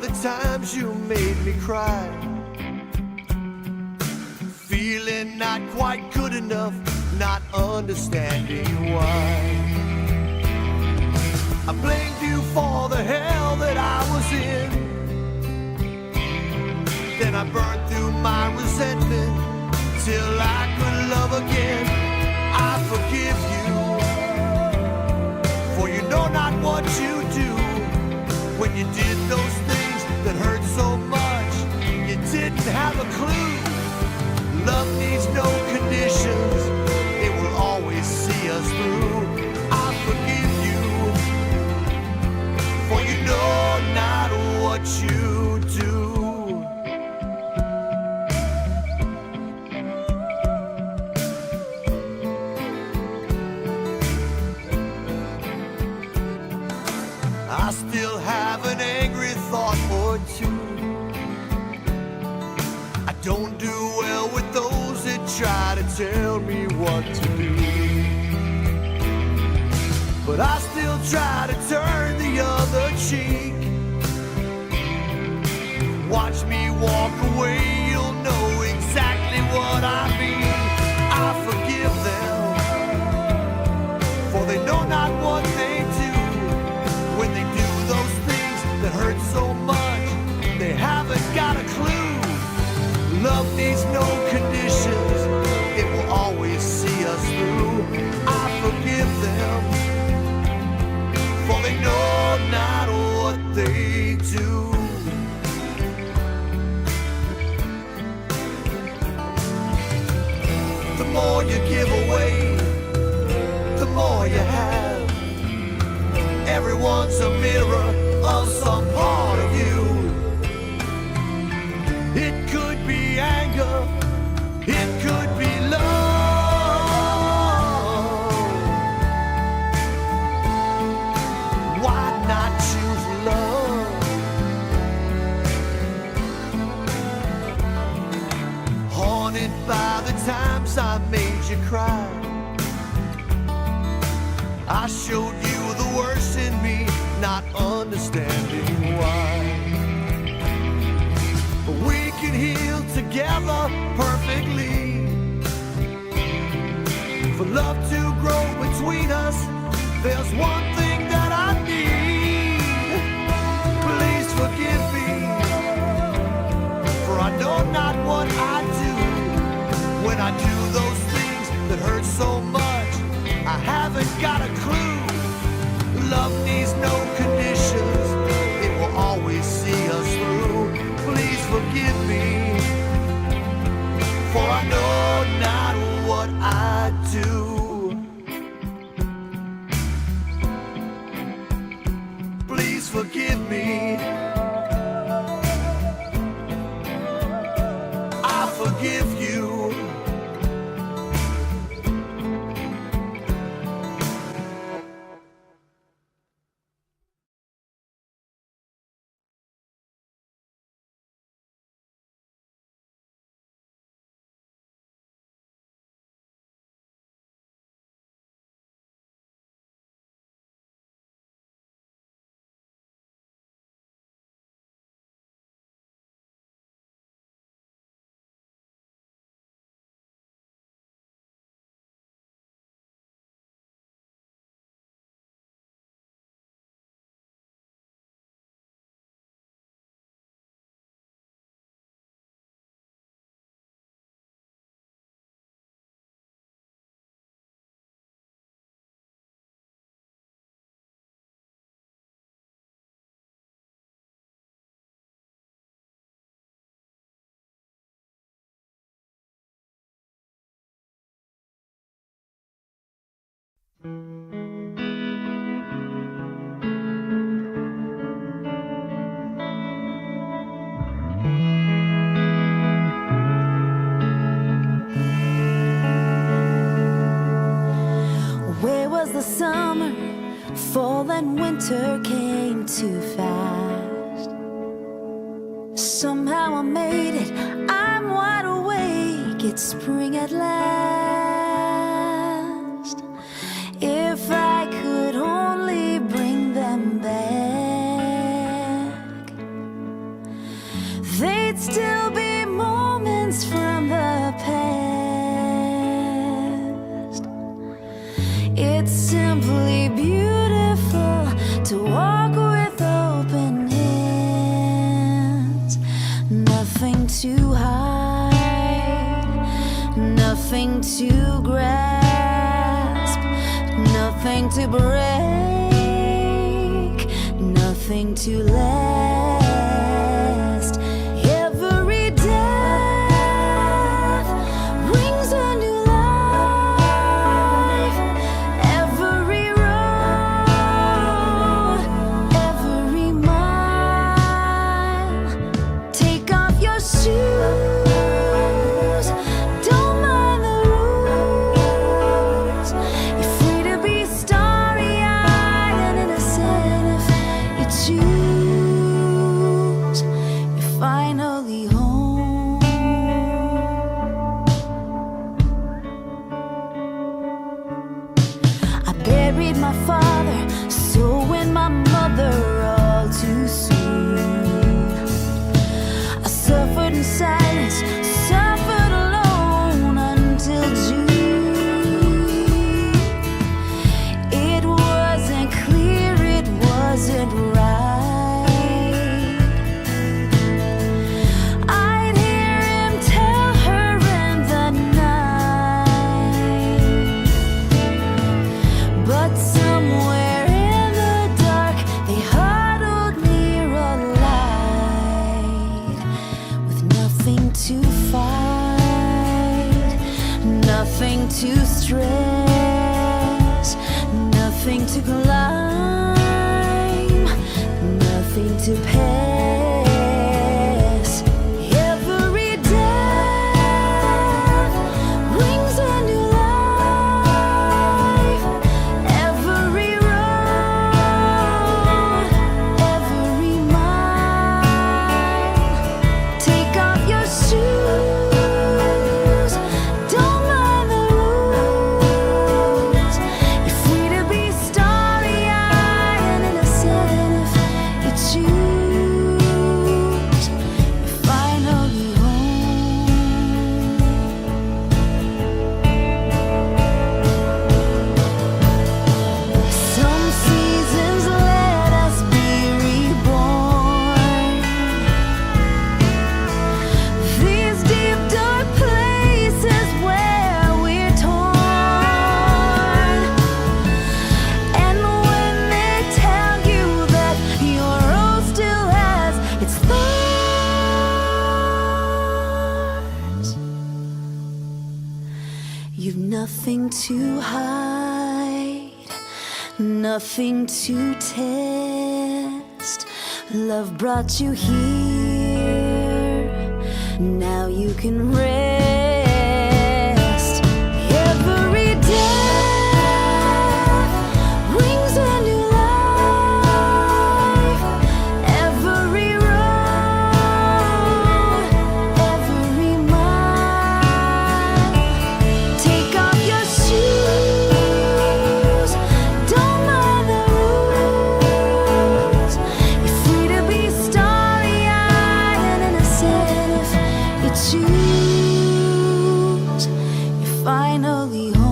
the times you made me cry, feeling not quite good enough, not understanding why. I blamed you for the hell that I was in, then I burned through my resentment till I could love again. I forgive you, for you know not what you do. When you did those things that hurt so much, you didn't have a clue. Love needs no conditions, it will always see us through. I forgive you, for you know not what you do. I still have an angry thought or two. I don't do well with those that try to tell me what to do, but I still try to turn the other cheek. Watch me walk away, you'll know exactly what I mean. I forgive them, for they know not what they do. When they do those things that hurt so much, they haven't got a clue. Love needs no conditions, it will always see us through. I forgive them, for they know not what they do. The more you give away, the more you have. Everyone's a mirror of some part of you. It could be anger, it could be love. Why not choose love? Haunted by the times I made you cry, I showed you the worst in me, not understanding why. But we can heal together perfectly. For love to grow between us, there's one thing that I need. Please forgive me, for I know not what I do. When I do those things that hurt so much, I haven't got a clue. Love needs no conditions, it will always see us through. Please forgive me, for I know not what I do. Please forgive me, I forgive you. Where was the summer? Fall and winter came too fast. Somehow I made it, I'm wide awake, it's spring at last. If I could only bring them back. nothing to grasp, nothing to break, nothing to last. Every death brings a new life. Every road, every mile. Take off your shoes, don't mind the rules. You're free to be starry-eyed and innocent if you choose. You're finally home. I buried my father, so went my mother all too soon. I suffered in silence, suffered alone until June. It wasn't clear, it wasn't right. I'd hear him tell her in the night, but somewhere in the dark they huddled near a light, with nothing to fight, nothing to stress, nothing to climb, nothing to pass. Every death brings a new life. Every road, every mile. Take off your shoes, don't mind the rules. You're free to be starry-eyed and innocent if you choose. You're finally home. Some seasons let us be reborn. These deep dark places where we're torn. And when they tell you that your rose still has its thorns, you've nothing to hide, nothing to test. Love brought you here, now you can rest. Every death brings a new life. Every road, every mile. Take off your shoes, don't mind the rules. You're free to be starry-eyed and innocent if you choose. You're finally home.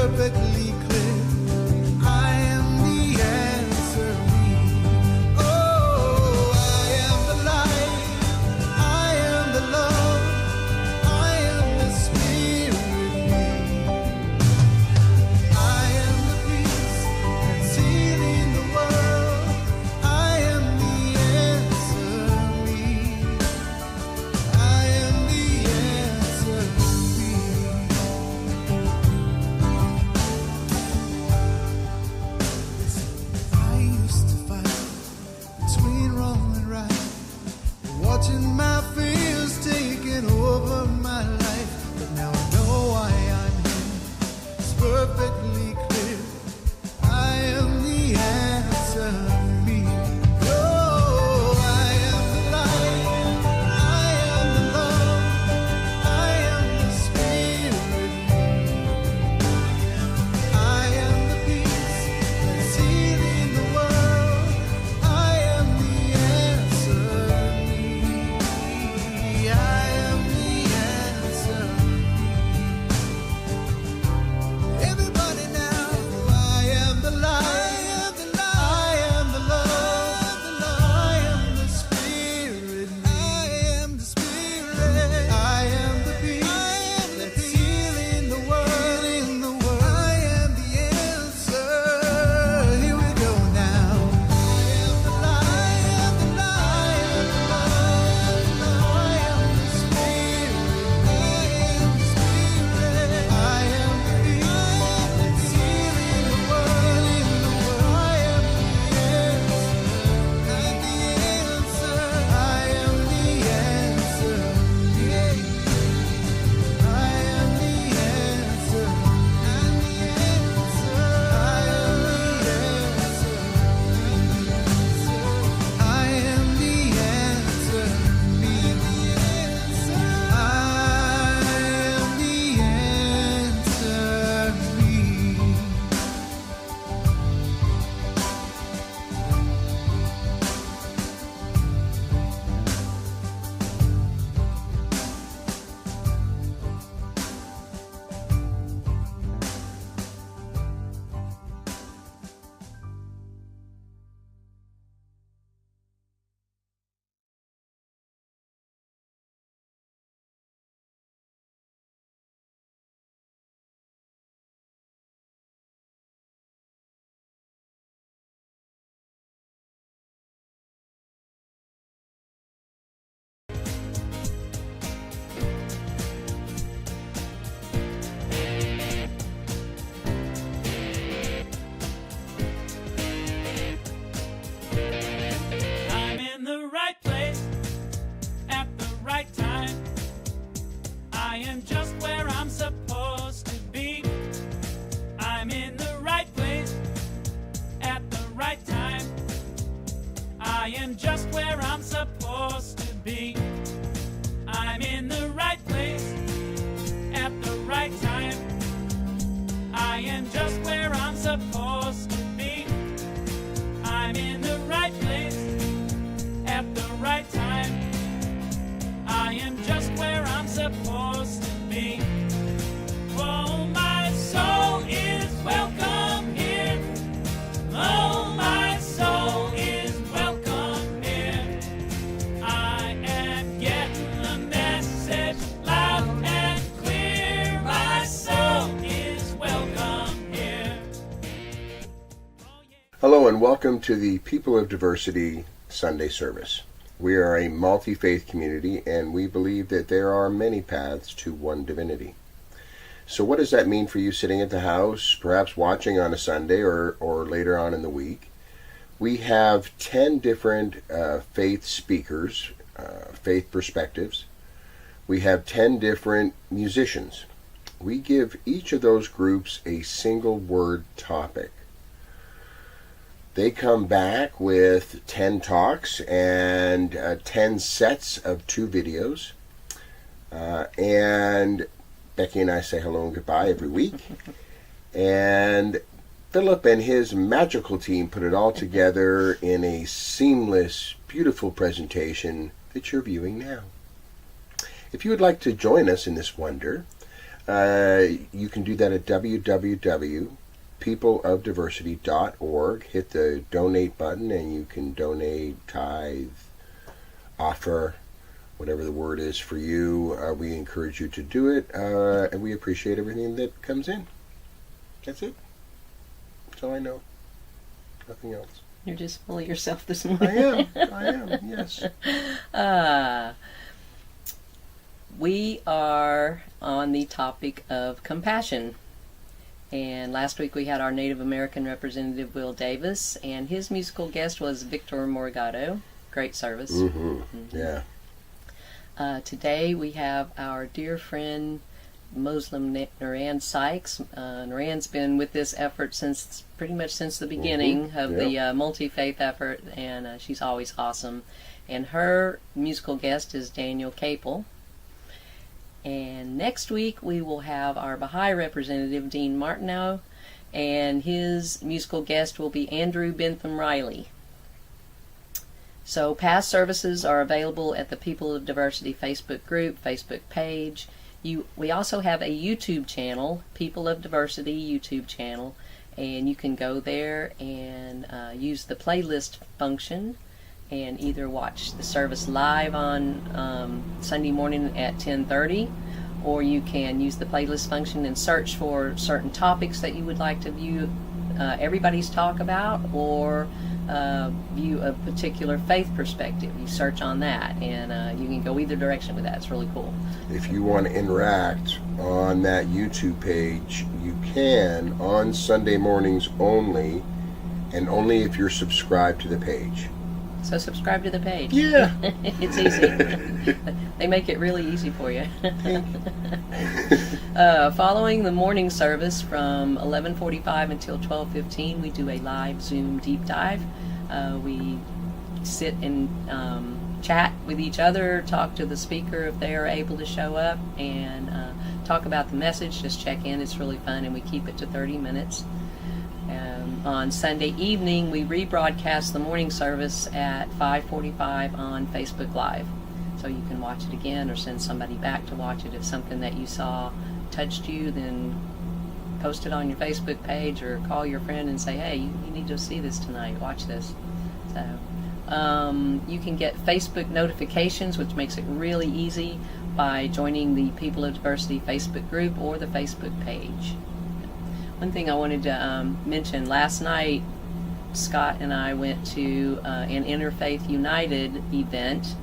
perfectly clear. I am the answer. Oh, I am the light. I am the love. I am the spirit. I am the peace that's healing the world. I am the answer. I am the answer. I used to fight between wrong and right, watching my fears taking over my life. But now I know why I'm here. It's perfectly clear. I am the answer. Oh, I am the light. I am the love. I am the spirit. I am the peace that's healing the world. I am the answer. I am the answer. Everybody now, I am the light. I am the love. I am the spirit. I am the spirit. I am the peace that's healing the world. I am the answer. Here we go now. I am the light. I am the love. I am the spirit. I am the spirit. I am the peace that's healing the world. I am the answer. I am the answer. I am the answer. I'm the answer. I am the answer. I am the answer. Be the answer. I am the answer. I'm in the right place at the right time. I am just where I'm supposed to be. I'm in the right place at the right time. I am just where I'm supposed to be. I'm in the right place at the right time. I am just where I'm supposed to be. I'm in the right place at the right time. I am just where I'm supposed to be. Oh, my soul is welcome here. Oh, my soul is welcome here. I am getting the message loud and clear. My soul is welcome here. Oh, yeah. Hello and welcome to the People of Diversity Sunday service. We are a multi-faith community and we believe that there are many paths to one divinity. So what does that mean for you sitting at the house, perhaps watching on a Sunday or later on in the week? We have 10 different faith speakers, faith perspectives. We have 10 different musicians. We give each of those groups a single word topic. They come back with 10 talks and 10 sets of 2 videos. And Becky and I say hello and goodbye every week. And Philip and his magical team put it all together in a seamless, beautiful presentation that you're viewing now. If you would like to join us in this wonder, You can do that at www.peopleofdiversity.org. Hit the donate button and you can donate, tithe, offer, whatever the word is for you. We encourage you to do it, and we appreciate everything that comes in. That's it. That's all I know. Nothing else. You're just full of yourself this I morning. am, yes. We are on the topic of compassion. And last week we had our Native American representative, Will Davis, and his musical guest was Victor Morgado. Great service. Yeah. Today we have our dear friend, Muslim Naran Sykes. Naran's been with this effort pretty much since the beginning of the multi-faith effort, and she's always awesome. And her musical guest is Daniel Capel. And next week we will have our Baha'i representative, Dean Martineau, and his musical guest will be Andrew Bentham Riley. So past services are available at the People of Diversity Facebook group, Facebook page. We also have a YouTube channel, People of Diversity YouTube channel, and you can go there and use the playlist function and either watch the service live on Sunday morning at 10:30, or you can use the playlist function and search for certain topics that you would like to view everybody's talk about, or view a particular faith perspective. You search on that, and you can go either direction with that. It's really cool. If you want to interact on that YouTube page, you can on Sunday mornings only, and only if you're subscribed to the page. So subscribe to the page. Yeah. It's easy. They make it really easy for you. Following the morning service from 11:45 until 12:15, we do a live Zoom deep dive. We sit and chat with each other, talk to the speaker if they are able to show up, and talk about the message. Just check in. It's really fun, and we keep it to 30 minutes. On Sunday evening, we rebroadcast the morning service at 5:45 on Facebook Live. So you can watch it again or send somebody back to watch it. If something that you saw touched you, then post it on your Facebook page or call your friend and say, hey, you need to see this tonight. Watch this. So you can get Facebook notifications, which makes it really easy, by joining the People of Diversity Facebook group or the Facebook page. One thing I wanted to mention, last night Scott and I went to an Interfaith United event.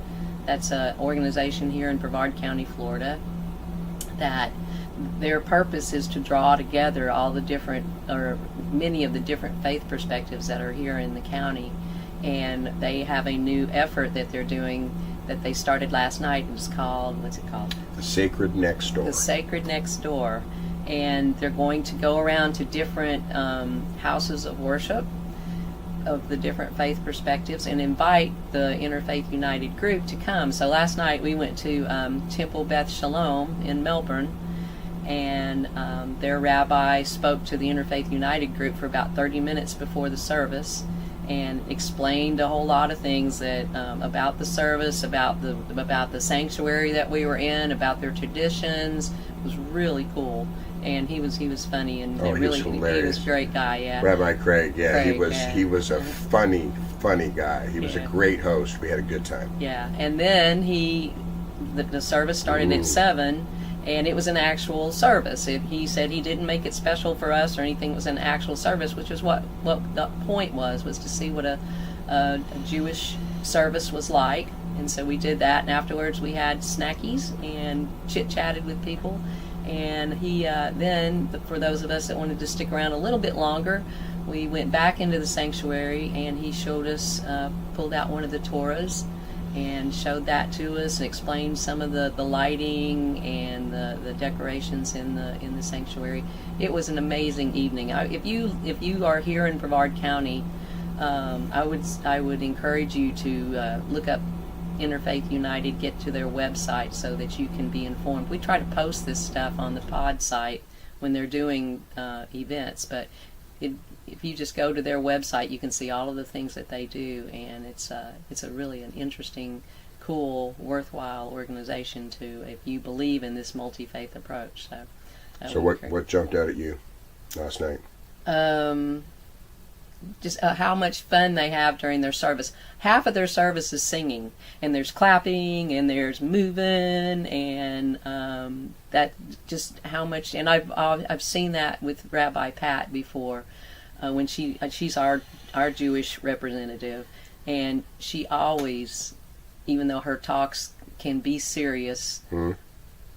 That's an organization here in Brevard County, Florida, that their purpose is to draw together all the different, or many of the different faith perspectives that are here in the county. And they have a new effort that they're doing that they started last night. It's called, what's it called? The Sacred Next Door. The Sacred Next Door. And they're going to go around to different houses of worship of the different faith perspectives and invite the Interfaith United group to come. So last night we went to Temple Beth Shalom in Melbourne, and their rabbi spoke to the Interfaith United group for about 30 minutes before the service and explained a whole lot of things that about the service, about the sanctuary that we were in, about their traditions. It was really cool. And he was funny, and he really was hilarious. He was a great guy, yeah. Rabbi Craig, yeah, Craig, he was a funny guy. He was a great host. We had a good time. Yeah, and then the service started at 7, and it was an actual service. He said he didn't make it special for us or anything. It was an actual service, which is what the point was to see what a Jewish service was like. And so we did that, and afterwards we had snackies and chit-chatted with people. And he then, for those of us that wanted to stick around a little bit longer, we went back into the sanctuary, and he showed us, pulled out one of the Torahs and showed that to us and explained some of the lighting and the decorations in the sanctuary. It was an amazing evening. If you are here in Brevard County, I would encourage you to look up Interfaith United, get to their website so that you can be informed. We try to post this stuff on the pod site when they're doing events, but if you just go to their website, you can see all of the things that they do, and it's really an interesting, cool, worthwhile organization if you believe in this multi-faith approach. So I So would agree. what jumped out at you last night? Just how much fun they have during their service. Half of their service is singing, and there's clapping, and there's moving, and that just how much. And I've seen that with Rabbi Pat before, when she's our Jewish representative, and she always, even though her talks can be serious,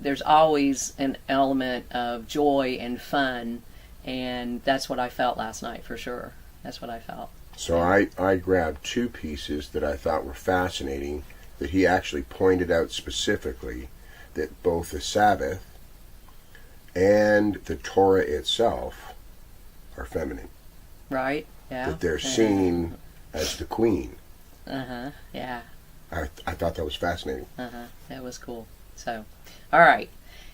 there's always an element of joy and fun, and that's what I felt last night for sure. That's what I felt. So I grabbed two pieces that I thought were fascinating that he actually pointed out specifically, that both the Sabbath and the Torah itself are feminine. Right? Yeah. That they're seen as the queen. Yeah. I thought that was fascinating. That was cool. So, all right.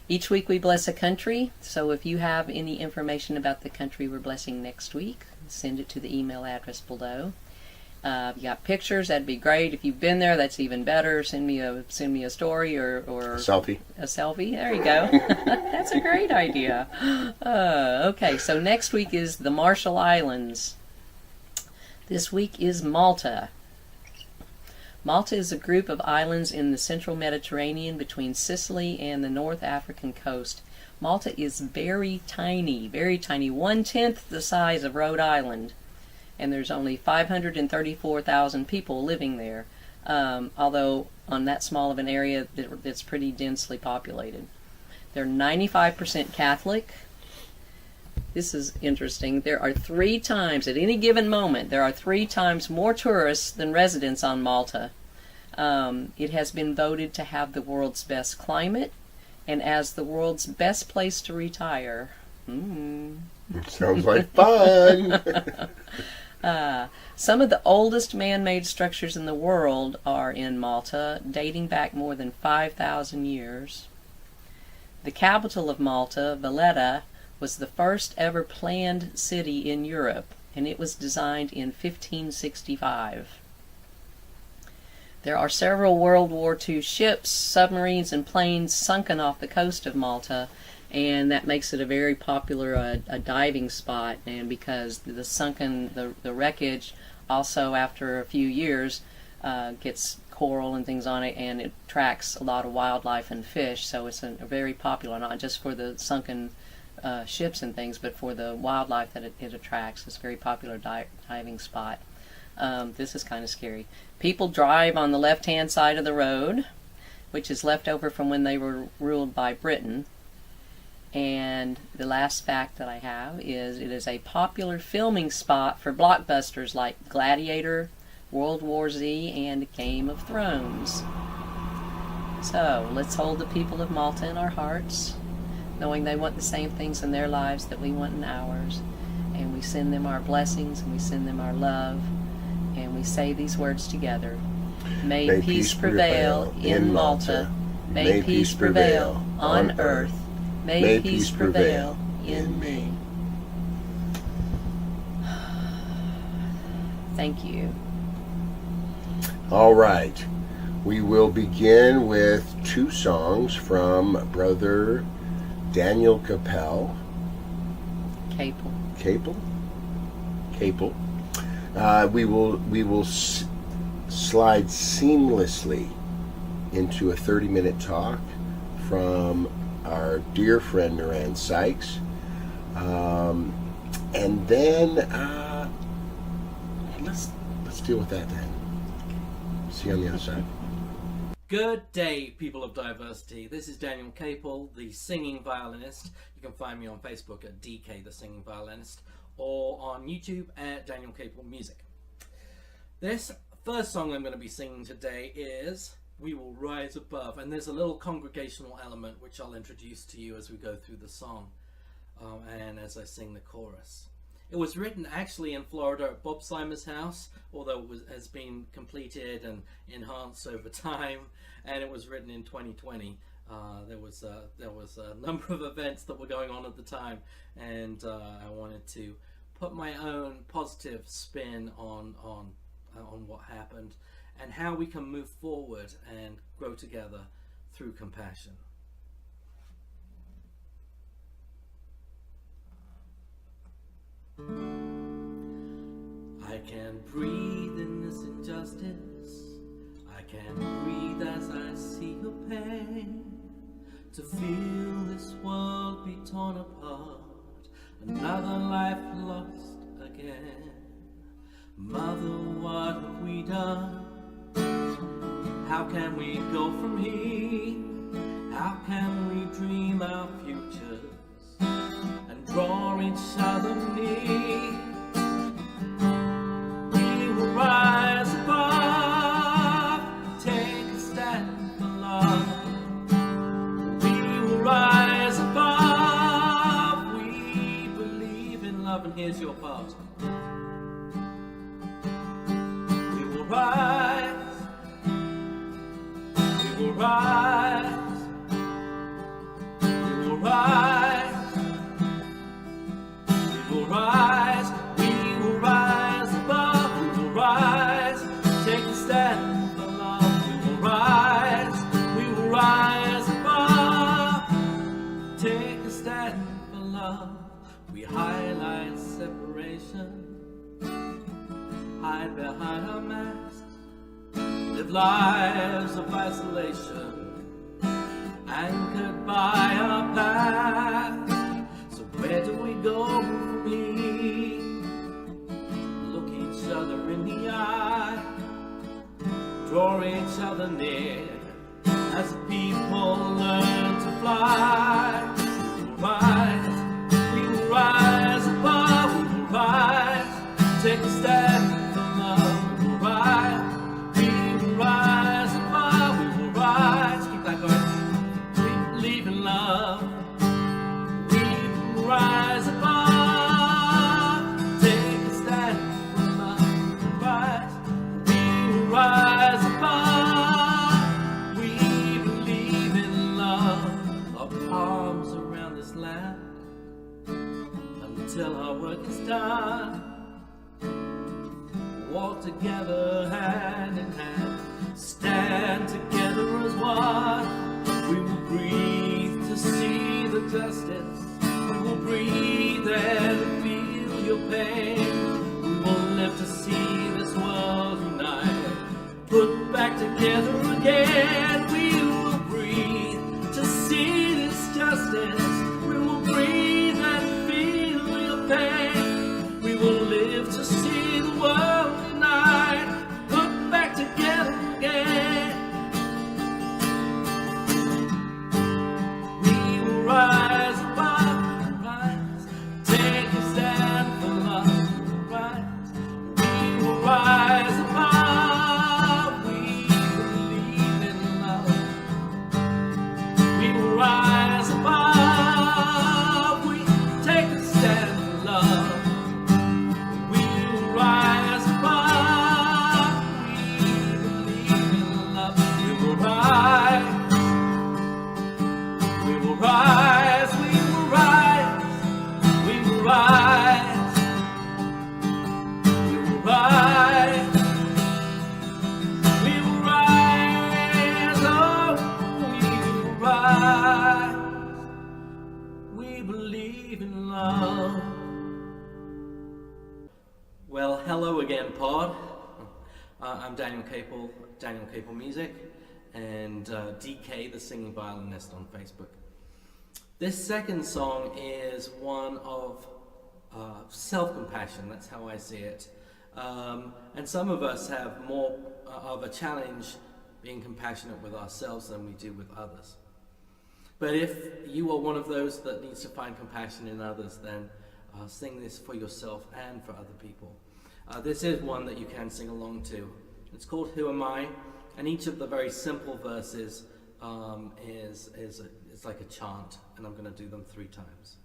Each week we bless a country. So if you have any information about the country we're blessing next week, send it to the email address below. If you got pictures, that'd be great. If you've been there, that's even better. Send me a story or A selfie. a selfie. There you go. That's a great idea. Okay, so next week is the Marshall Islands. This week is Malta. Malta is a group of islands in the central Mediterranean between Sicily and the North African coast. Malta is very tiny, 1/10 the size of Rhode Island, and there's only 534,000 people living there, although on that small of an area that's pretty densely populated. They're 95% Catholic. This is interesting. There are 3 times, at any given moment, there are 3 times more tourists than residents on Malta. It has been voted to have the world's best climate and as the world's best place to retire. Sounds like fun. Some of the oldest man-made structures in the world are in Malta, dating back more than 5,000 years. The capital of Malta, Valletta, was the first ever planned city in Europe, and it was designed in 1565. There are several World War II ships, submarines, and planes sunken off the coast of Malta, and that makes it a very popular a diving spot. And because the wreckage also after a few years gets coral and things on it, and it attracts a lot of wildlife and fish, so it's a very popular, not just for the sunken ships and things, but for the wildlife that it attracts. It's a very popular diving spot. This is kind of scary. People drive on the left-hand side of the road, which is left over from when they were ruled by Britain. And the last fact that I have is it is a popular filming spot for blockbusters like Gladiator, World War Z, and Game of Thrones. So let's hold the people of Malta in our hearts, knowing they want the same things in their lives that we want in ours. And we send them our blessings, and we send them our love, and we say these words together. May peace prevail in Malta. May peace prevail on earth. May peace prevail in me. Thank you. All right. We will begin with 2 songs from Brother Daniel Capel. Capel. Capel. We will slide seamlessly into a 30-minute talk from our dear friend Moran Sykes, and then let's deal with that then. See you on the other side. Good day, people of diversity. This is Daniel Capel, the singing violinist. You can find me on Facebook at DK, the singing violinist, or on YouTube at Daniel Capel Music. This first song I'm going to be singing today is We Will Rise Above, and there's a little congregational element which I'll introduce to you as we go through the song and as I sing the chorus. It was written actually in Florida at Bob Simer's house, although it has been completed and enhanced over time, and it was written in 2020. There was a number of events that were going on at the time, and I wanted to put my own positive spin on what happened and how we can move forward and grow together through compassion. I can't breathe in this injustice. I can't breathe as I see your pain. To feel this world be torn apart, another life lost again. Mother, what have we done? How can we go from here? How can we dream our futures and draw each other near? We will rise above, take a stand for love. We will rise above, we believe in love, and here's your part. We will rise, we will rise, we will rise, we will rise, we will rise above, we will rise, take a stand for love. We will rise above, take a stand for love. We highlight separation, hide behind our masks, live lives of isolation, anchored by our past. So where do we go from here? Look each other in the eye, draw each other near, as the people learn to fly. We will rise above, we will rise, take a stand for love. We will rise above, we will rise, keep that going. We believe in love. We will rise above, take a stand for love. We will rise above, we believe in love. Lock arms around this land until our work is done. Walk together hand in hand, stand together as one. We will breathe to see the justice. We will breathe and feel your pain. We will live to see this world unite, put back together again. We will breathe to see this justice. We will breathe and feel your pain. We will live to see the world unite, put back together again. We will rise above, rise, take a stand for love. Rise, we will rise above, we believe in love. We will rise above, we take a stand for love. We will rise above, we believe in love. We will rise. We will rise, we will rise, we will rise, we will rise, we will rise, oh, we will rise, we believe in love. Well, hello again, pod. I'm Daniel Capel, Daniel Capel Music, and DK, the singing violinist on Facebook. This second song is one of self-compassion, that's how I see it. And some of us have more of a challenge being compassionate with ourselves than we do with others. But if you are one of those that needs to find compassion in others, then sing this for yourself and for other people. This is one that you can sing along to. It's called Who Am I? And each of the very simple verses is like a chant, and I'm going to do them 3 times.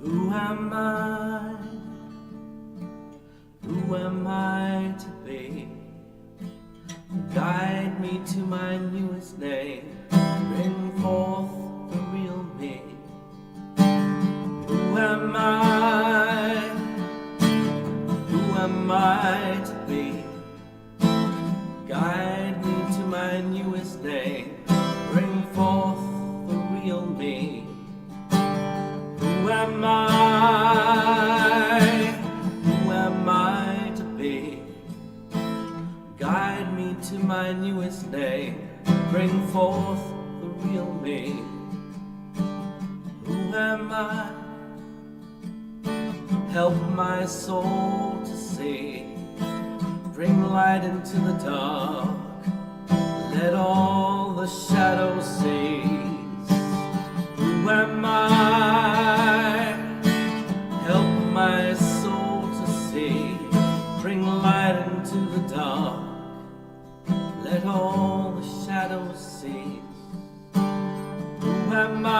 Who am I? Who am I to be? Guide me to my newest name. Bring forth the real me. Who am I? Who am I to be? my newest name, bring forth the real me. Who am I? Help my soul to see, bring light into the dark, let all the shadows cease. Who am I? Help my soul to see, bring light into the dark, let all the shadows cease. Who am I?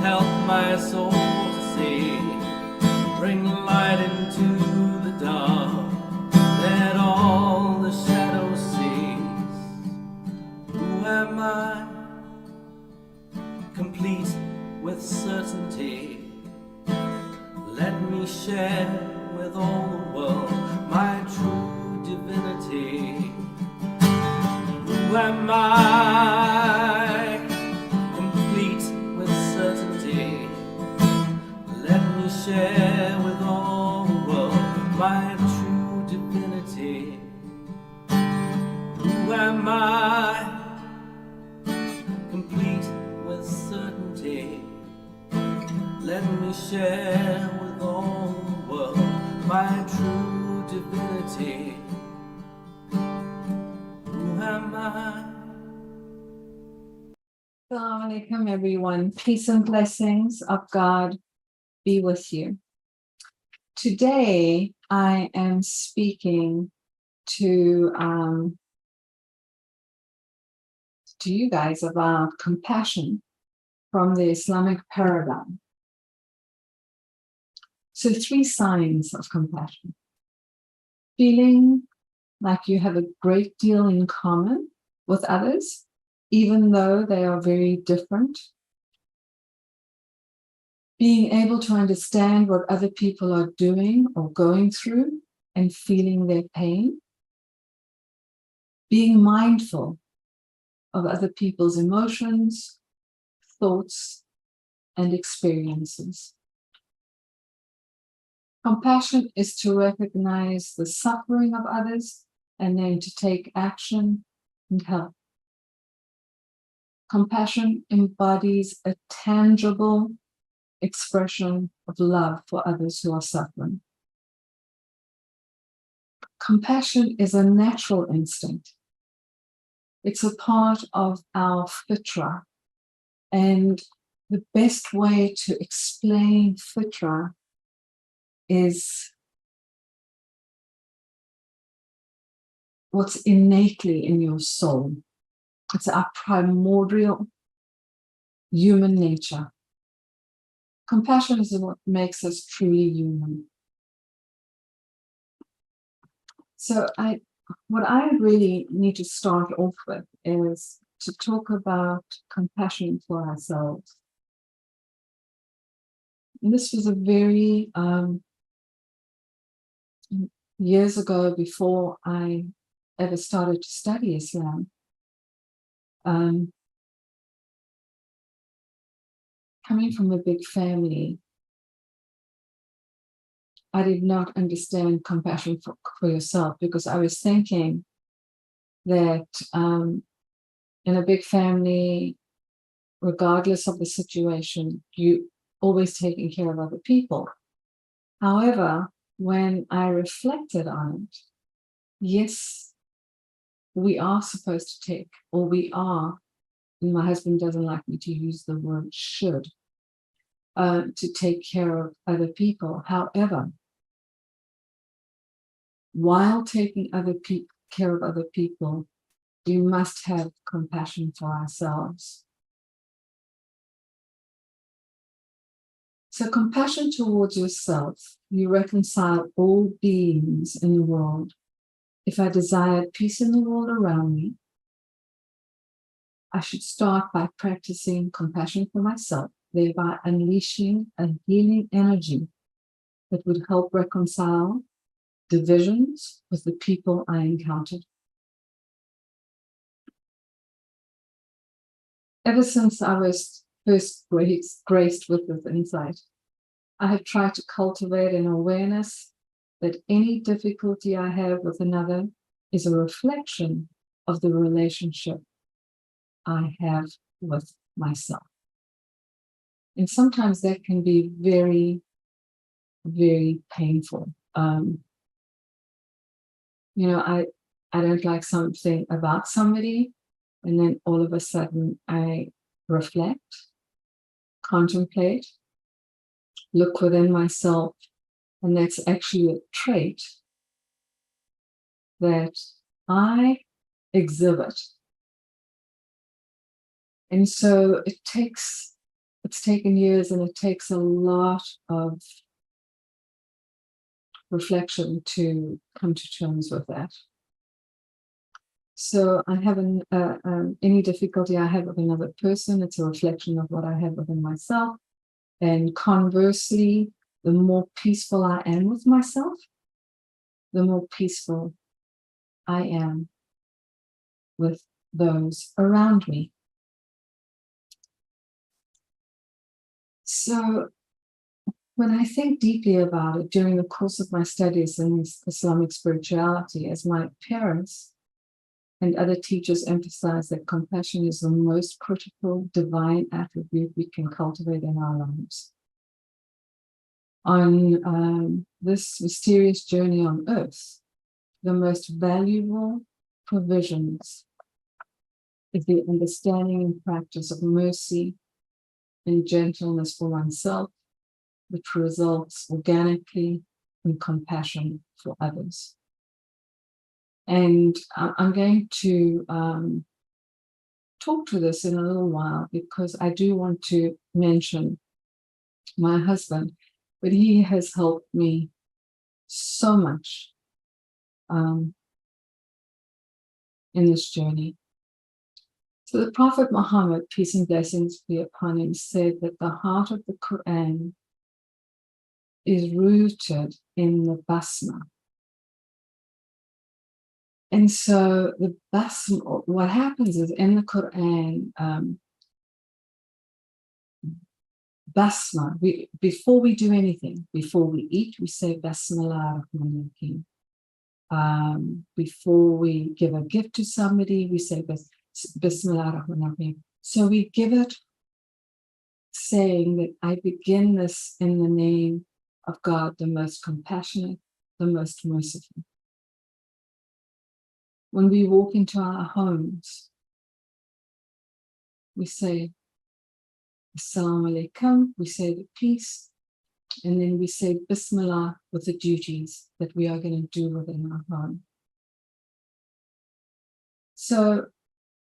Help my soul to see, bring light into the dark, let all the shadows cease. Who am I? Complete with certainty, let me share with all the world my true divinity. Who am I? Complete with certainty, let me share with all the world my true divinity. Who am I? Complete with certainty, let me share with all the world my true divinity. Who am I? Assalamu alaikum, everyone. Peace and blessings of God be with you. Today, I am speaking to you guys about compassion from the Islamic paradigm. So 3 signs of compassion. Feeling like you have a great deal in common with others, even though they are very different. Being able to understand what other people are doing or going through and feeling their pain. Being mindful of other people's emotions, thoughts, and experiences. Compassion is to recognize the suffering of others and then to take action and help. Compassion embodies a tangible expression of love for others who are suffering. Compassion is a natural instinct. It's a part of our fitra. And the best way to explain fitra is what's innately in your soul. It's our primordial human nature. Compassion is what makes us truly human. So what I really need to start off with is to talk about compassion for ourselves. And this was a very, years ago, before I ever started to study Islam, coming from a big family, I did not understand compassion for yourself, because I was thinking that in a big family, regardless of the situation, you always taking care of other people. However, when I reflected on it, yes, we are supposed to take, or we are, and my husband doesn't like me to use the word should, to take care of other people. However, while taking care of other people, we must have compassion for ourselves. So compassion towards yourself, you reconcile all beings in the world. If I desired peace in the world around me, I should start by practicing compassion for myself, thereby unleashing a healing energy that would help reconcile divisions with the people I encountered. Ever since I was first graced with this insight, I have tried to cultivate an awareness that any difficulty I have with another is a reflection of the relationship I have with myself. And sometimes that can be very, very painful. I don't like something about somebody, and then all of a sudden I reflect, contemplate, look within myself, and that's actually a trait that I exhibit. And so it's taken years, and it takes a lot of reflection to come to terms with that. So I haven't any difficulty I have with another person, it's a reflection of what I have within myself. And conversely, the more peaceful I am with myself, the more peaceful I am with those around me. So when I think deeply about it during the course of my studies in Islamic spirituality, as my parents and other teachers emphasize that compassion is the most critical divine attribute we can cultivate in our lives. On this mysterious journey on earth, the most valuable provisions is the understanding and practice of mercy and gentleness for oneself, which results organically in compassion for others. And I'm going to talk to this in a little while, because I do want to mention my husband, but he has helped me so much in this journey. So the Prophet Muhammad, peace and blessings be upon him, said that the heart of the Quran is rooted in the Basma. And so the Basma, what happens is in the Quran, Basma, before we do anything, before we eat, we say Basmillah ar-Rahman ar-Rahim. Before we give a gift to somebody, we say Bismillah ar-Rahman ar-Rahim. So we give it saying that I begin this in the name of God, the most compassionate, the most merciful. When we walk into our homes, we say Assalamu alaikum, we say the peace, and then we say Bismillah with the duties that we are going to do within our home. So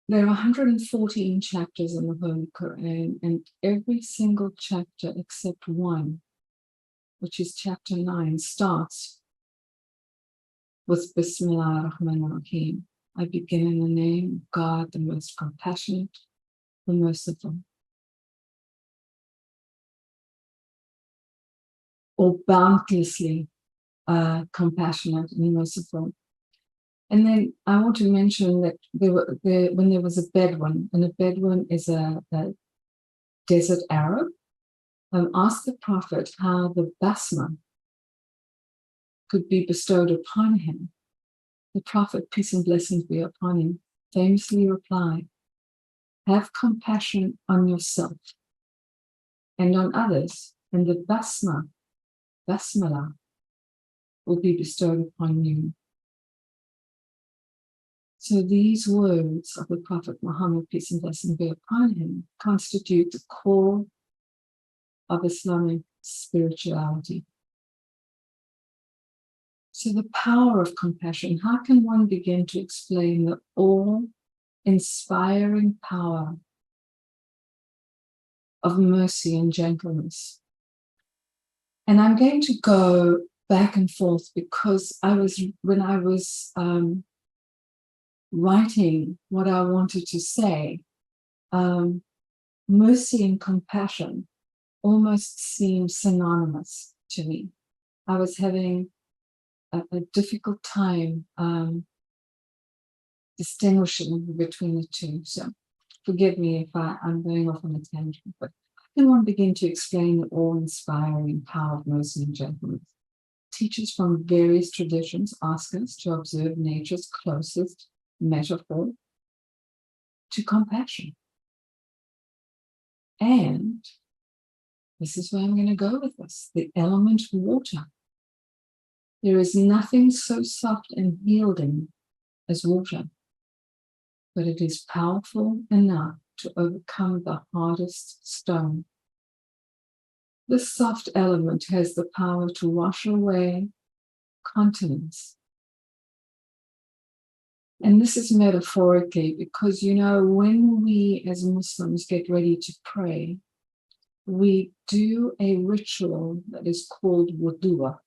there are 114 chapters in the Holy Quran, and every single chapter except one, which is chapter 9, starts with Bismillah ar-Rahman ar-Rahim. I begin in the name of God, the most compassionate, the merciful. Or boundlessly compassionate and merciful. And then I want to mention that when there was a Bedouin, and a Bedouin is a desert Arab, asked the Prophet how the Basma could be bestowed upon him. The Prophet, peace and blessings be upon him, famously replied, have compassion on yourself and on others, and the Basmala, will be bestowed upon you. So these words of the Prophet Muhammad, peace and blessings be upon him, constitute the core of Islamic spirituality. So the power of compassion, how can one begin to explain the awe-inspiring power of mercy and gentleness? And I'm going to go back and forth, because when I was writing what I wanted to say, mercy and compassion almost seemed synonymous to me. I was having a difficult time distinguishing between the two. So forgive me if I'm going off on a tangent, but I can one begin to explain the awe-inspiring power of mercy and gentleness. teachers from various traditions ask us to observe nature's closest metaphor to compassion. And this is where I'm going to go with this, the element water. There is nothing so soft and yielding as water, but it is powerful enough to overcome the hardest stone. This soft element has the power to wash away continents. And this is metaphorically because, you know, when we as Muslims get ready to pray, we do a ritual that is called wudu,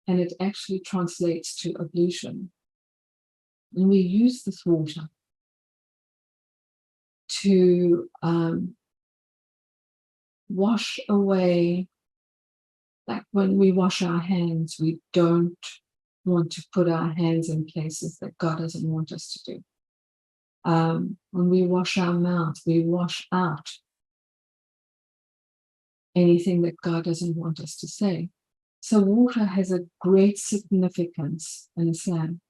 and it actually translates to ablution. And we use this water to wash away, like when we wash our hands, we don't want to put our hands in places that God doesn't want us to do. When we wash our mouth, we wash out anything that God doesn't want us to say. So water has a great significance in Islam.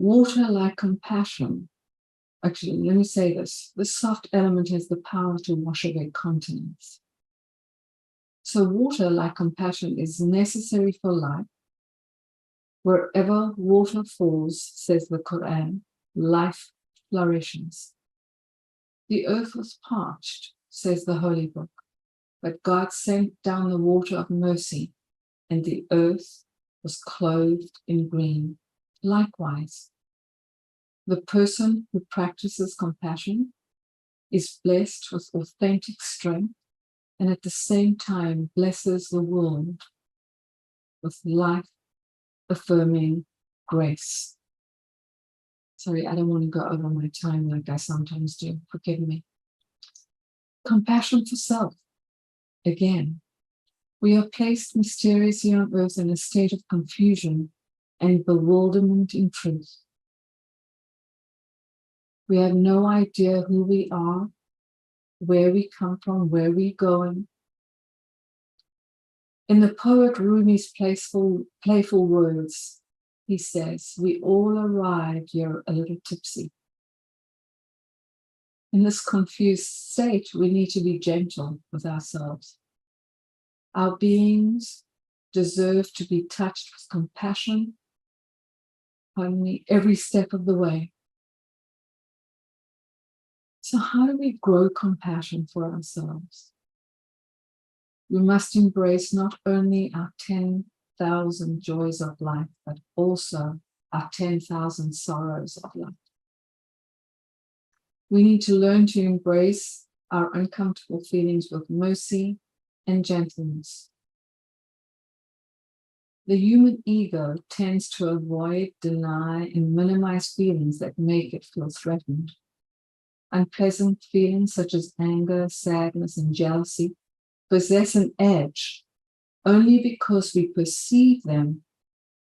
Water, like compassion, actually, let me say this. This soft element has the power to wash away continents. So water, like compassion, is necessary for life. Wherever water falls, says the Quran, life flourishes. The earth was parched, says the Holy Book, but God sent down the water of mercy, and the earth was clothed in green. Likewise, the person who practices compassion is blessed with authentic strength, and at the same time blesses the world with life-affirming grace. Sorry, I don't want to go over my time like I sometimes do. Forgive me. Compassion for self. Again, we are placed mysteriously on earth in a state of confusion and bewilderment in truth. We have no idea who we are, where we come from, where we're going. In the poet Rumi's playful words, he says, we all arrive here a little tipsy. In this confused state, we need to be gentle with ourselves. Our beings deserve to be touched with compassion, every step of the way. So how do we grow compassion for ourselves? We must embrace not only our 10,000 joys of life, but also our 10,000 sorrows of life. We need to learn to embrace our uncomfortable feelings with mercy and gentleness. The human ego tends to avoid, deny, and minimize feelings that make it feel threatened. Unpleasant feelings such as anger, sadness, and jealousy possess an edge only because we perceive them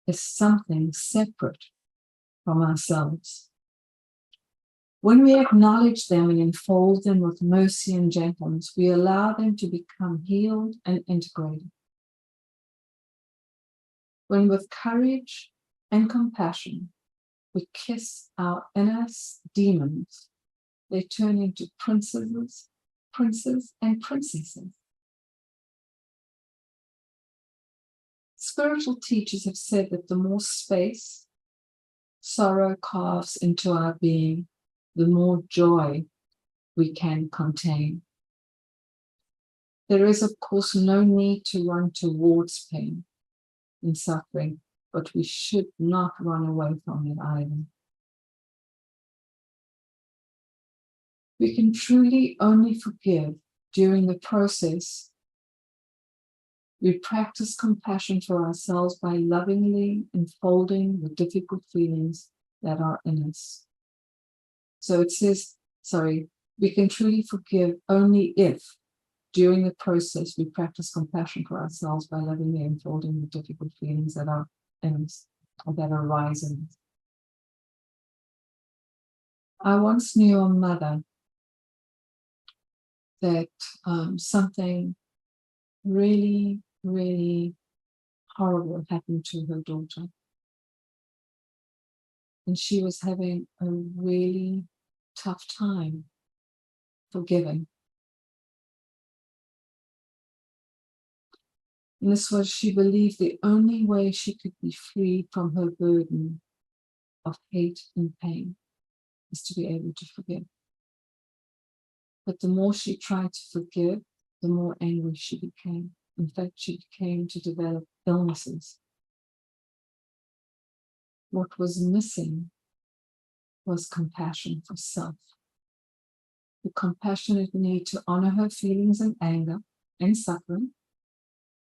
as something separate from ourselves. When we acknowledge them and enfold them with mercy and gentleness, we allow them to become healed and integrated. When with courage and compassion, we kiss our inner demons, they turn into princes and princesses. Spiritual teachers have said that the more space sorrow carves into our being, the more joy we can contain. There is, of course, no need to run towards pain and suffering, but we should not run away from it either. We can truly only forgive during the process. We practice compassion for ourselves by lovingly enfolding the difficult feelings that are in us. So it says, we can truly forgive only if, during the process, we practice compassion for ourselves by lovingly enfolding the difficult feelings that are in us, or that arise in us. I once knew a mother that something really really horrible happened to her daughter. And she was having a really tough time forgiving. And this was, she believed, the only way she could be freed from her burden of hate and pain is to be able to forgive. But the more she tried to forgive, the more angry she became. In fact, she became to develop illnesses. What was missing was compassion for self. The compassionate need to honor her feelings and anger and suffering,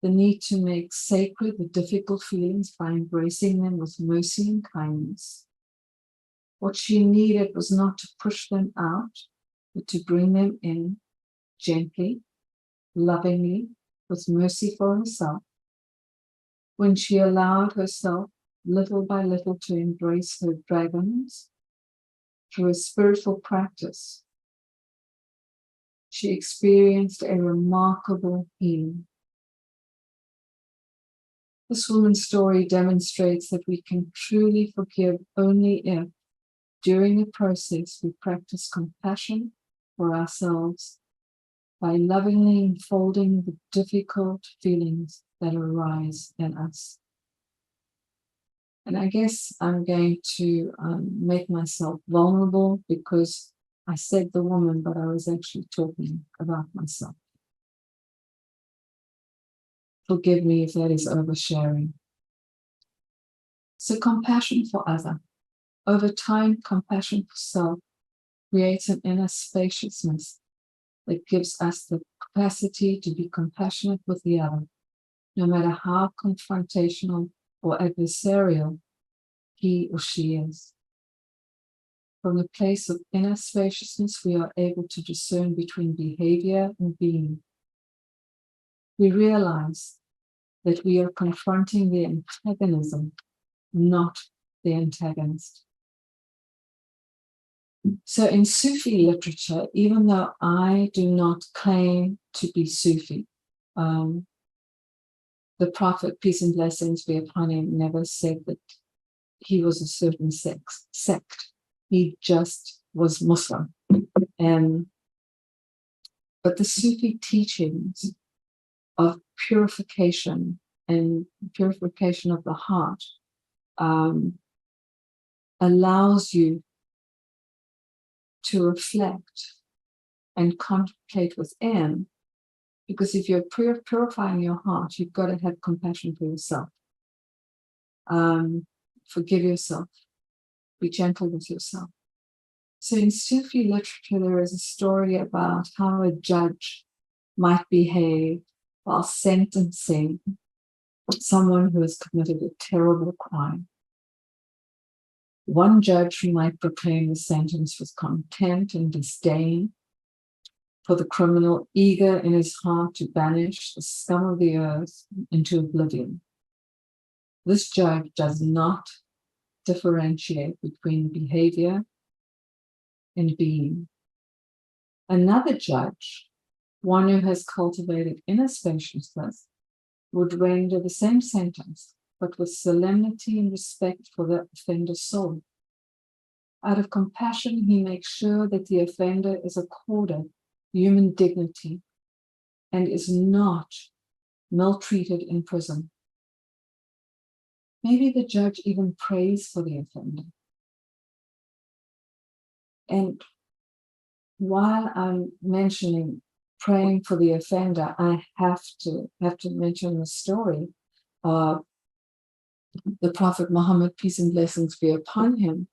the need to make sacred the difficult feelings by embracing them with mercy and kindness. What she needed was not to push them out, but to bring them in gently, lovingly, with mercy for herself. When she allowed herself little by little to embrace her dragons through a spiritual practice, she experienced a remarkable healing. This woman's story demonstrates that we can truly forgive only if, during the process, we practice compassion for ourselves by lovingly enfolding the difficult feelings that arise in us. And I guess I'm going to make myself vulnerable because I said the woman, but I was actually talking about myself. Forgive me if that is oversharing. So compassion for other. Over time, compassion for self creates an inner spaciousness that gives us the capacity to be compassionate with the other, no matter how confrontational or adversarial he or she is. From the place of inner spaciousness, we are able to discern between behavior and being. We realize that we are confronting the antagonism, not the antagonist. So in Sufi literature, even though I do not claim to be Sufi, the Prophet, peace and blessings be upon him, never said that he was a certain sect. He just was Muslim. But the Sufi teachings of purification and purification of the heart allows you to reflect and contemplate within, because if you're purifying your heart, you've got to have compassion for yourself. Forgive yourself. Be gentle with yourself. So in Sufi literature, there is a story about how a judge might behave while sentencing someone who has committed a terrible crime. One judge might proclaim the sentence with contempt and disdain for the criminal, eager in his heart to banish the scum of the earth into oblivion. This judge does not differentiate between behavior and being. Another judge, one who has cultivated inner spaciousness, would render the same sentence, but with solemnity and respect for the offender's soul. Out of compassion, he makes sure that the offender is accorded human dignity and is not maltreated in prison. Maybe the judge even prays for the offender. And while I'm mentioning praying for the offender, I have to mention the story of the Prophet Muhammad, peace and blessings be upon him.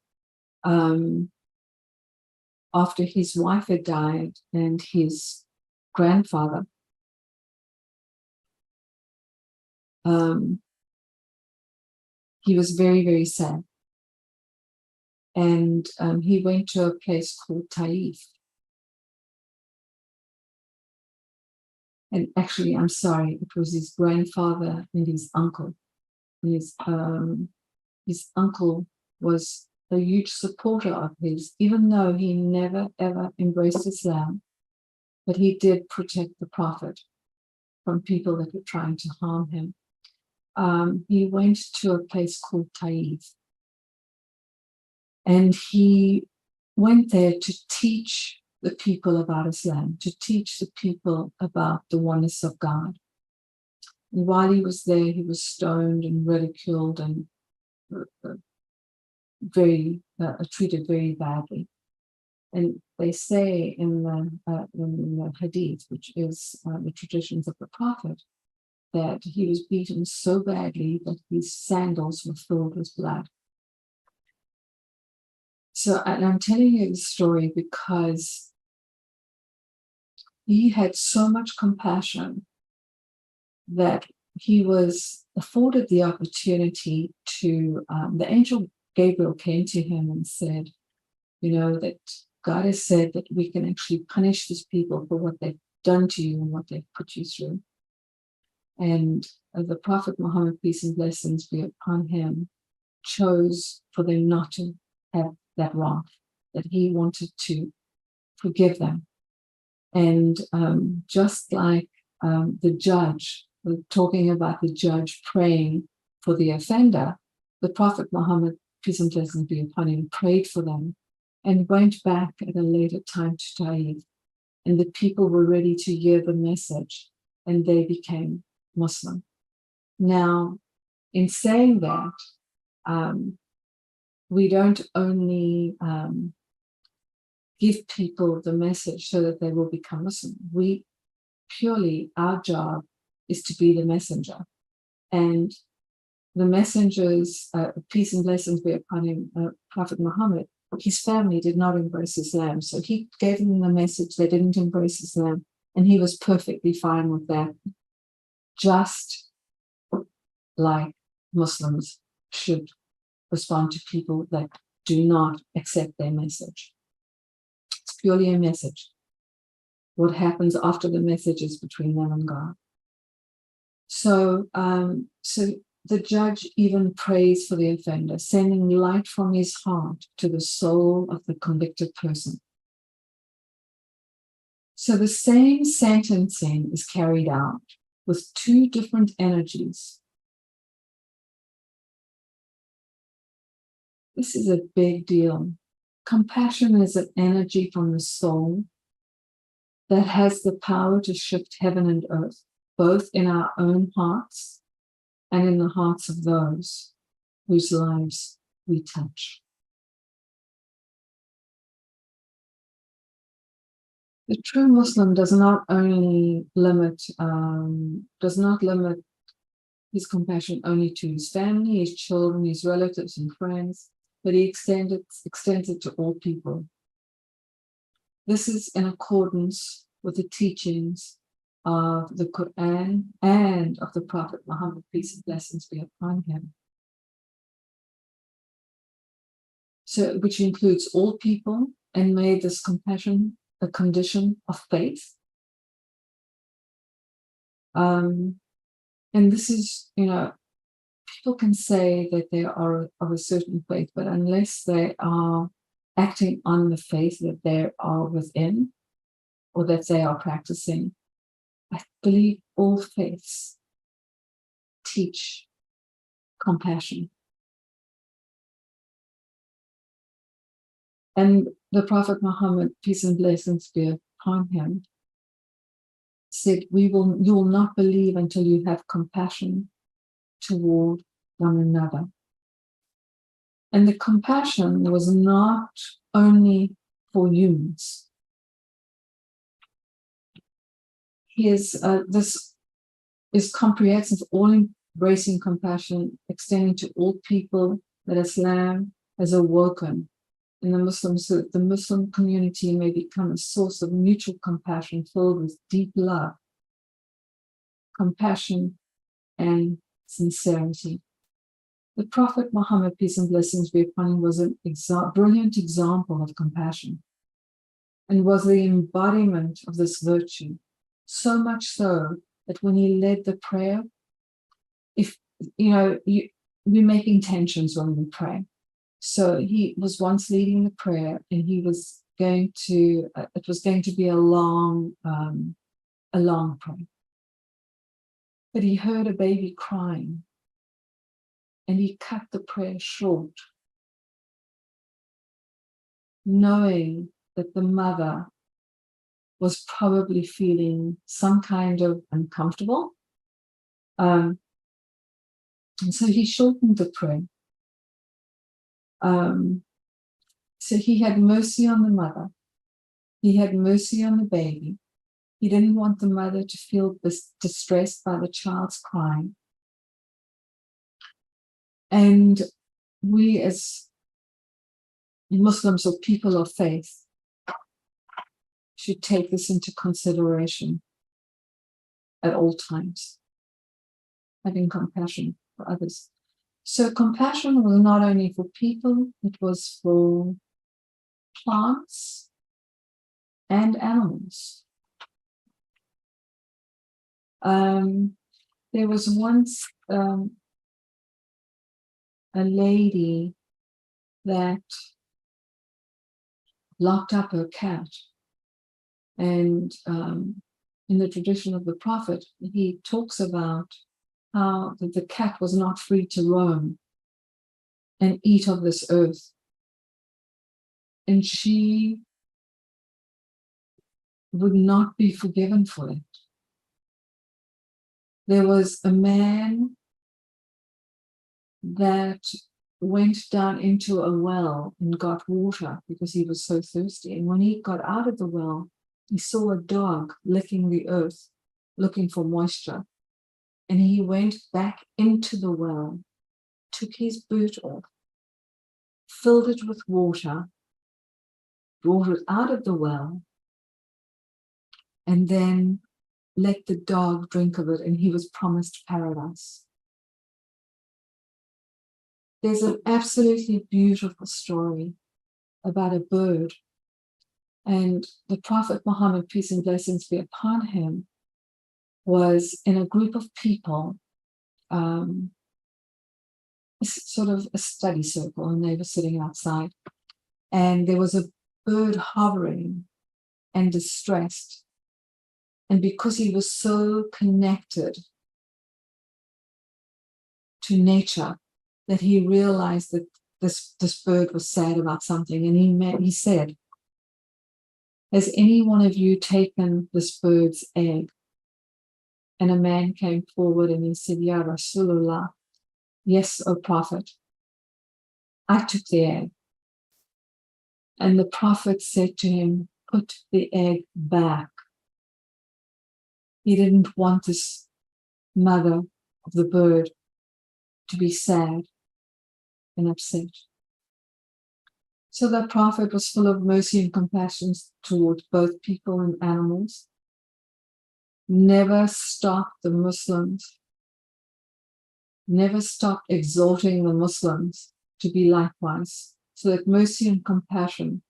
After his wife had died and his grandfather, he was very, very sad. And he went to a place called Taif. And actually, I'm sorry, it was his grandfather and his uncle. His uncle was a huge supporter of his, even though he never ever embraced Islam, but he did protect the Prophet. from people that were trying to harm him. He went to a place called Taif, and he went there to teach the people about Islam, to teach the people about the oneness of God. And while he was there, he was stoned and ridiculed and treated very badly. And they say in the Hadith, which is the traditions of the Prophet, that he was beaten so badly that his sandals were filled with blood. So, and I'm telling you this story because he had so much compassion that he was afforded the opportunity to, the angel Gabriel came to him and said, that God has said that we can actually punish these people for what they've done to you and what they've put you through. And the Prophet Muhammad, peace and blessings be upon him, chose for them not to have that wrath, that he wanted to forgive them. And just like the judge, talking about the judge praying for the offender, the Prophet Muhammad, peace and blessings be upon him, prayed for them and went back at a later time to Taif. And the people were ready to hear the message, and they became Muslim. Now, in saying that, we don't only give people the message so that they will become Muslim. Our job is to be the messenger. And the messengers, peace and blessings be upon him, Prophet Muhammad, his family did not embrace Islam. So he gave them the message, they didn't embrace Islam, and he was perfectly fine with that. Just like Muslims should respond to people that do not accept their message. It's purely a message. What happens after the message is between them and God. So the judge even prays for the offender, sending light from his heart to the soul of the convicted person. So the same sentencing is carried out with two different energies. This is a big deal. Compassion is an energy from the soul that has the power to shift heaven and earth, both in our own hearts and in the hearts of those whose lives we touch. The true Muslim does not limit his compassion only to his family, his children, his relatives and friends, but he extends it to all people. This is in accordance with the teachings of the Quran and of the Prophet Muhammad, peace and blessings be upon him. So, which includes all people, and made this compassion a condition of faith. And this is, people can say that they are of a certain faith, but unless they are acting on the faith that they are within or that they are practicing, I believe all faiths teach compassion. And the Prophet Muhammad, peace and blessings be upon him, said, you will not believe until you have compassion toward one another. And the compassion was not only for humans. This is comprehensive, all-embracing compassion, extending to all people that Islam has awoken in the Muslims, so that the Muslim community may become a source of mutual compassion filled with deep love, compassion, and sincerity. The Prophet Muhammad, peace and blessings be upon him, was a brilliant example of compassion and was the embodiment of this virtue, so much so that when he led the prayer, we make intentions when we pray. So he was once leading the prayer, and he was going to, it was going to be a long prayer. but he heard a baby crying and he cut the prayer short, knowing that the mother was probably feeling some kind of uncomfortable. And so he shortened the prayer. So he had mercy on the mother. He had mercy on the baby. He didn't want the mother to feel distressed by the child's crying. And we as Muslims or people of faith should take this into consideration at all times, having compassion for others. So compassion was not only for people, it was for plants and animals. There was once a lady that locked up her cat, and in the tradition of the Prophet, he talks about how the cat was not free to roam and eat of this earth. And she would not be forgiven for it. There was a man that went down into a well and got water because he was so thirsty. And when he got out of the well, he saw a dog licking the earth, looking for moisture. And he went back into the well, took his boot off, filled it with water, brought it out of the well, and then let the dog drink of it, and he was promised paradise. There's an absolutely beautiful story about a bird, and the Prophet Muhammad, peace and blessings be upon him, was in a group of people, sort of a study circle, and they were sitting outside, and there was a bird hovering and distressed. And because he was so connected to nature, that he realized that this bird was sad about something, and he said, "Has any one of you taken this bird's egg?" And a man came forward and he said, "Ya Rasulullah, yes, O Prophet, I took the egg." And the Prophet said to him, "Put the egg back." He didn't want this mother of the bird to be sad and upset. So the Prophet was full of mercy and compassion towards both people and animals. Never stopped the Muslims, never stopped exhorting the Muslims to be likewise, so that mercy and compassion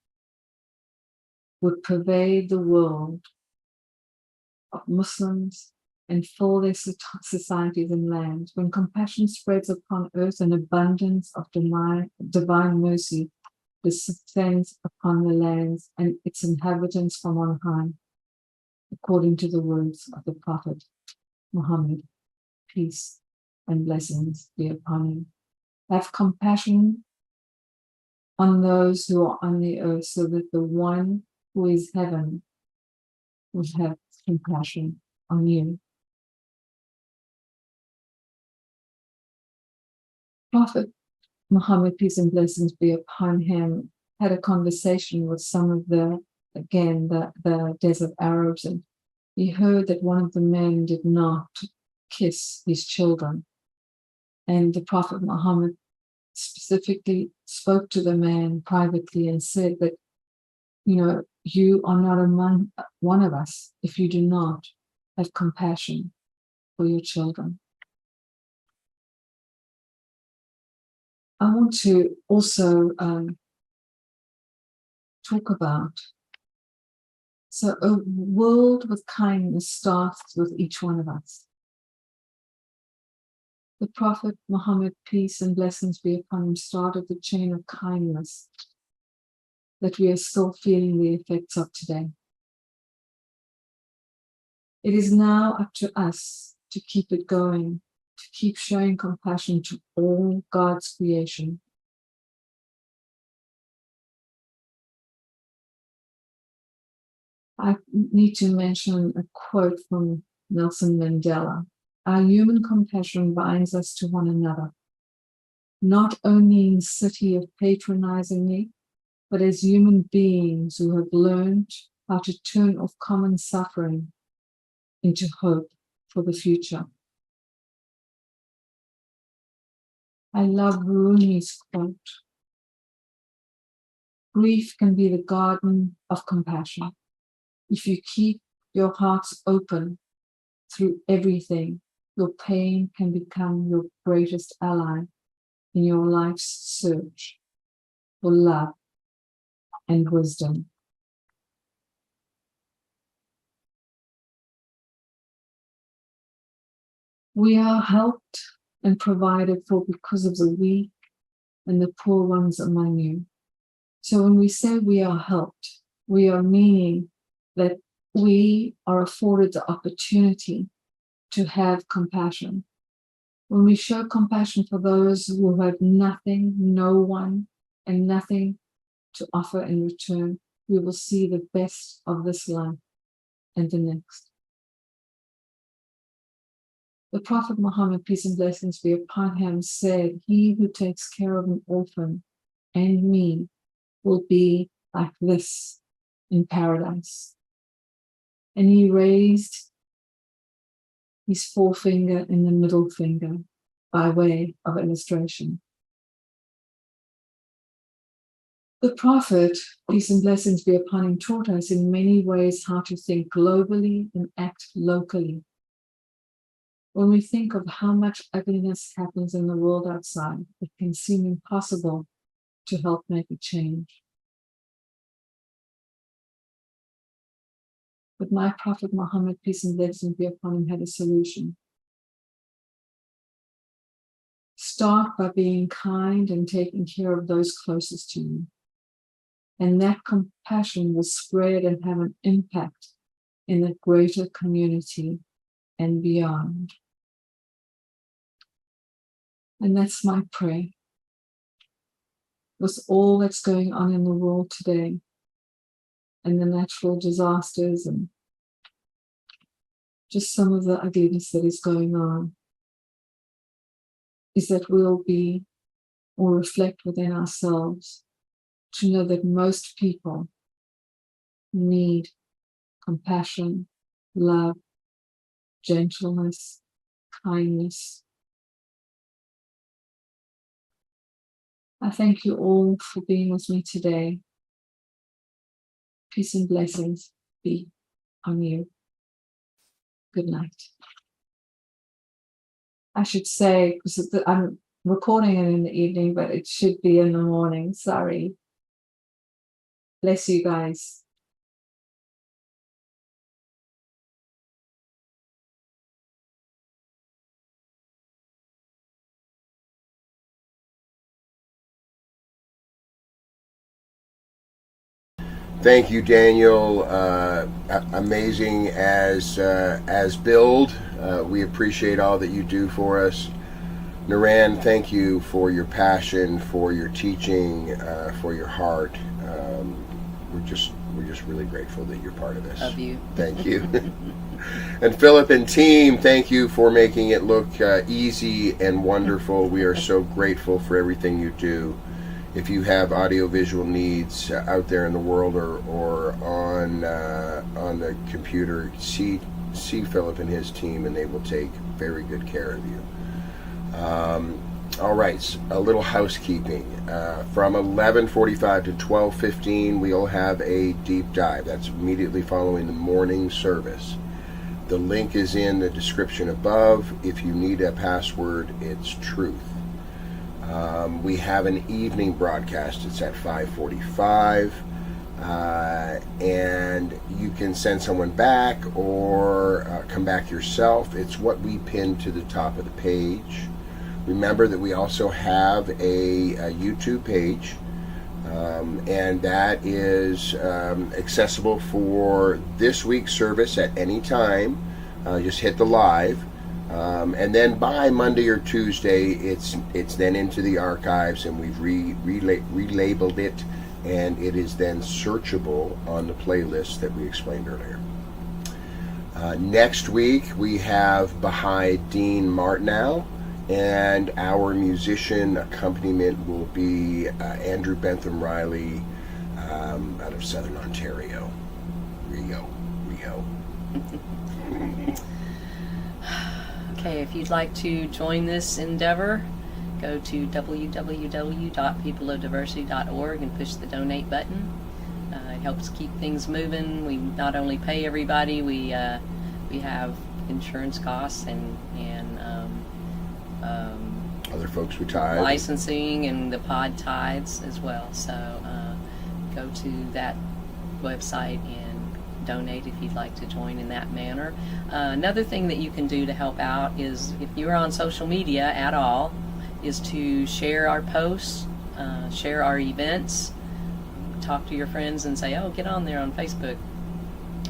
would pervade the world of Muslims and fill their societies and lands. When compassion spreads upon earth, an abundance of divine mercy descends upon the lands and its inhabitants from on high, according to the words of the Prophet Muhammad, peace and blessings be upon him. Have compassion on those who are on the earth, so that the one who is heaven will have compassion on you. Prophet Muhammad, peace and blessings be upon him, had a conversation with some of the desert Arabs, and he heard that one of the men did not kiss his children. And the Prophet Muhammad specifically spoke to the man privately and said that, you are not among one of us if you do not have compassion for your children. I want to also talk about, so a world with kindness starts with each one of us. The Prophet Muhammad, peace and blessings be upon him, started the chain of kindness that we are still feeling the effects of today. It is now up to us to keep it going, to keep showing compassion to all God's creation. I need to mention a quote from Nelson Mandela. Our human compassion binds us to one another, not only in the city of patronizingly, but as human beings who have learned how to turn off common suffering into hope for the future. I love Rumi's quote. Grief can be the garden of compassion. If you keep your hearts open through everything, your pain can become your greatest ally in your life's search for love and wisdom. We are helped and provided for because of the weak and the poor ones among you. So when we say we are helped, we are meaning that we are afforded the opportunity to have compassion. When we show compassion for those who have nothing, no one, and nothing to offer in return, we will see the best of this life and the next. The Prophet Muhammad, peace and blessings be upon him, said, "He who takes care of an orphan and me will be like this in paradise." And he raised his forefinger and the middle finger by way of illustration. The Prophet, peace and blessings be upon him, taught us in many ways how to think globally and act locally. When we think of how much ugliness happens in the world outside, it can seem impossible to help make a change. But my Prophet Muhammad, peace and blessings be upon him, had a solution. Start by being kind and taking care of those closest to you. And that compassion will spread and have an impact in the greater community and beyond. And that's my prayer. With all that's going on in the world today, and the natural disasters and just some of the ugliness that is going on, is that we'll be or reflect within ourselves to know that most people need compassion, love, gentleness, kindness. I thank you all for being with me today. Peace and blessings be on you. Good night. I should say, because I'm recording it in the evening, but it should be in the morning. Sorry. Bless you guys. Thank you, Daniel. Amazing as build. We appreciate all that you do for us. Naran, thank you for your passion, for your teaching, for your heart. We're just really grateful that you're part of this. Love you. Thank you. And Philip and team, thank you for making it look easy and wonderful. We are so grateful for everything you do. If you have audiovisual needs out there in the world or on the computer, see Philip and his team, and they will take very good care of you. All right, a little housekeeping. From 11:45 to 12:15, we'll have a deep dive. That's immediately following the morning service. The link is in the description above. If you need a password, it's truth. We have an evening broadcast. It's at 5:45, and you can send someone back or come back yourself. It's what we pin to the top of the page. Remember that we also have a YouTube page, and that is accessible for this week's service at any time. Just hit the live. And then by Monday or Tuesday, it's then into the archives, and we've relabeled it, and it is then searchable on the playlist that we explained earlier. Next week, we have Baha'i Dean Martineau, and our musician accompaniment will be Andrew Bentham Riley out of Southern Ontario. Rio. Okay, if you'd like to join this endeavor, go to www.peopleofdiversity.org and push the donate button. It helps keep things moving. We not only pay everybody, we have insurance costs and Other folks we tithe. licensing and the pod tithes as well. So go to that website and donate if you'd like to join in that manner. Another thing that you can do to help out is, if you're on social media at all, is to share our posts, share our events, talk to your friends and say, oh, get on there on Facebook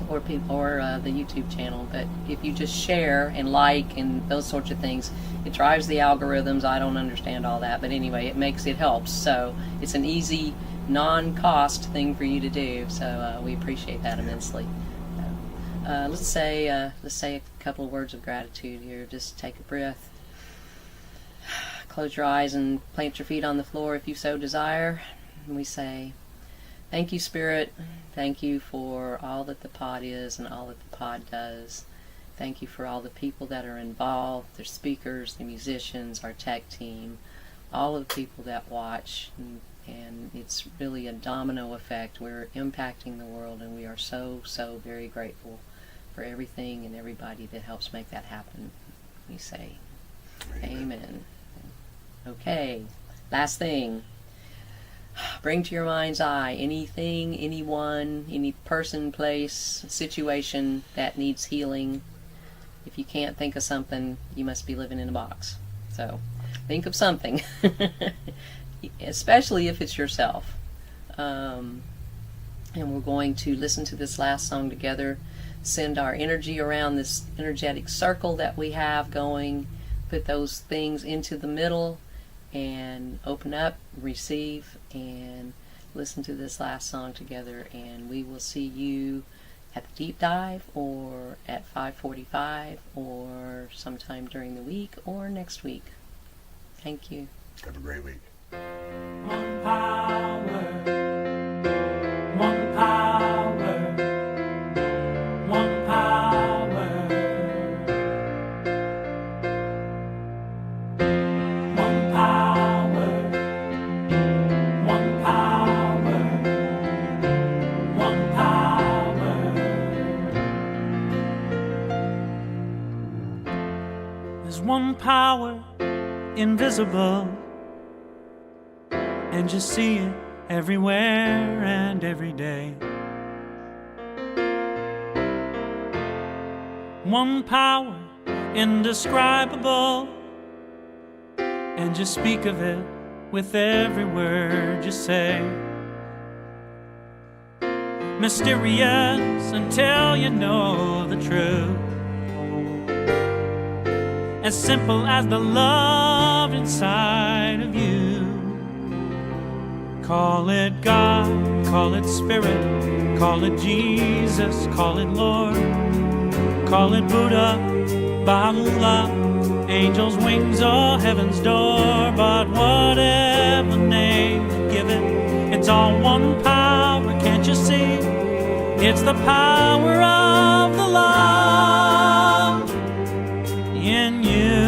or the YouTube channel. But if you just share and like and those sorts of things, it drives the algorithms. I don't understand all that, but anyway, it helps. So it's an easy, non-cost thing for you to do. So we appreciate that immensely. Let's say a couple of words of gratitude here. Just take a breath. Close your eyes and plant your feet on the floor if you so desire. And we say, thank you, Spirit. Thank you for all that the pod is and all that the pod does. Thank you for all the people that are involved, the speakers, the musicians, our tech team, all of the people that watch. And it's really a domino effect. We're impacting the world, and we are so, so very grateful for everything and everybody that helps make that happen. We say, Amen. Okay, last thing. Bring to your mind's eye anything, anyone, any person, place, situation that needs healing. If you can't think of something, you must be living in a box. So think of something, especially if it's yourself. And we're going to listen to this last song together, send our energy around this energetic circle that we have going, put those things into the middle, and open up, receive, and listen to this last song together. And we will see you at the deep dive, or at 5:45, or sometime during the week, or next week. Thank you. Have a great week. One power, one power, one power, one power, one power, one power. There's one power invisible, and you see it everywhere and every day. One power indescribable, and you speak of it with every word you say. Mysterious until you know the truth, as simple as the love inside of you. Call it God, call it Spirit, call it Jesus, call it Lord, call it Buddha, Baha'u'llah, angels' wings or heaven's door. But whatever name you give it, it's all one power, can't you see? It's the power of the love in you.